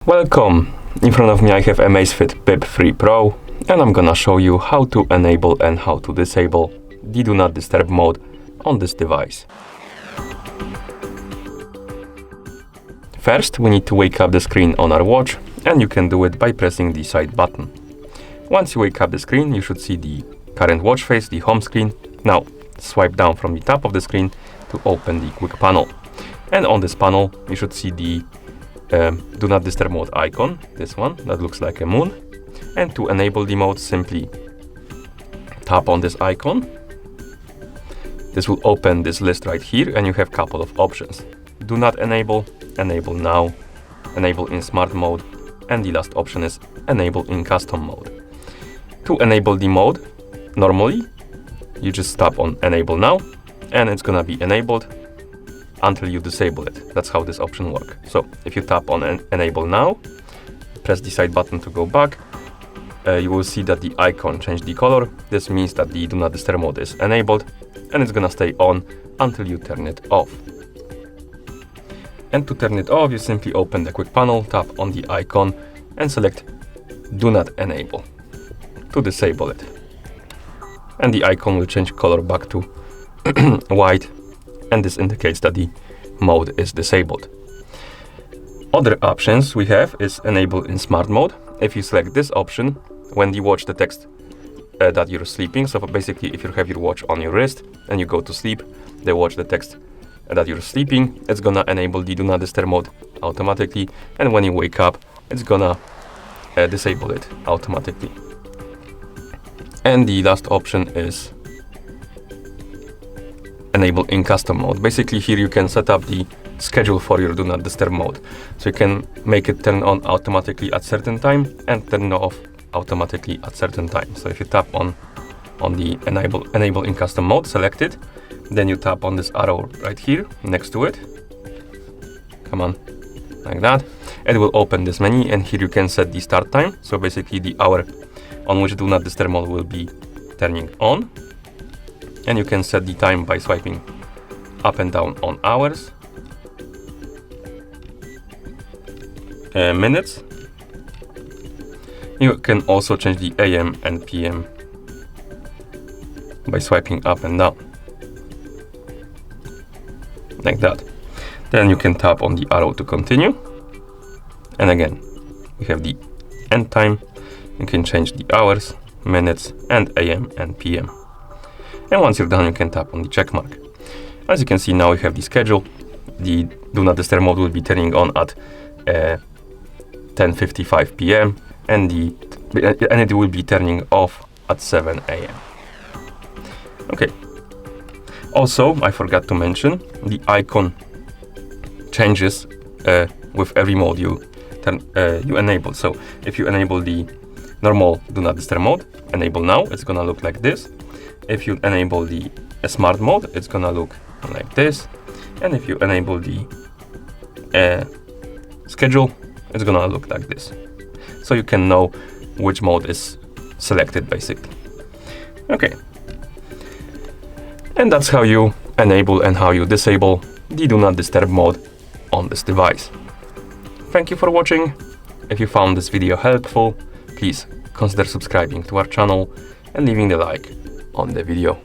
Welcome! In front of me I have Amazfit Bip 3 Pro and I'm gonna show you how to enable and how to disable the Do Not Disturb mode on this device. First, we need to wake up the screen on our watch, and you can do it by pressing the side button. Once you wake up the screen, you should see the current watch face, the home screen. Now, swipe down from the top of the screen to open the quick panel. And on this panel, you should see the Do Not Disturb mode icon, this one, that looks like a moon. And to enable the mode, simply tap on this icon. This will open this list right here, and you have a couple of options. Do not enable, enable now, enable in smart mode, and the last option is enable in custom mode. To enable the mode, normally, you just tap on enable now, and it's gonna be enabled until you disable it. That's how this option works. So if you tap on enable now, press the side button to go back, you will see that the icon changed the color. This means that the Do Not Disturb mode is enabled, and it's gonna stay on until you turn it off. And to turn it off, you simply open the quick panel, tap on the icon, and select Do Not Enable to disable it. And the icon will change color back to white, and this indicates that the mode is disabled. Other options we have is enable in smart mode. If you select this option, when you watch detects that you're sleeping, so basically if you have your watch on your wrist and you go to sleep, the watch detects that you're sleeping, it's gonna enable the Do Not Disturb mode automatically, and when you wake up, it's gonna disable it automatically. And the last option is enable in custom mode. Basically here you can set up the schedule for your Do Not Disturb mode. So you can make it turn on automatically at certain time and turn off automatically at certain time. So if you tap on the enable in custom mode, select it, then you tap on this arrow right here next to it. Come on, like that. It will open this menu, and here you can set the start time. So basically the hour on which Do Not Disturb mode will be turning on. And you can set the time by swiping up and down on hours, minutes. You can also change the AM and PM by swiping up and down, like that. Then you can tap on the arrow to continue. And again, we have the end time. You can change the hours, minutes, and AM and PM. And once you're done, you can tap on the check mark. As you can see, now we have the schedule. The Do Not Disturb mode will be turning on at 10:55 p.m. and it will be turning off at 7 a.m. Okay. Also, I forgot to mention, the icon changes with every mode you enable. So if you enable the normal Do Not Disturb mode, enable now, it's gonna look like this. If you enable the smart mode, it's gonna look like this. And if you enable the schedule, it's gonna look like this. So you can know which mode is selected basically. Okay. And that's how you enable and how you disable the Do Not Disturb mode on this device. Thank you for watching. If you found this video helpful, please consider subscribing to our channel and leaving the like on the video.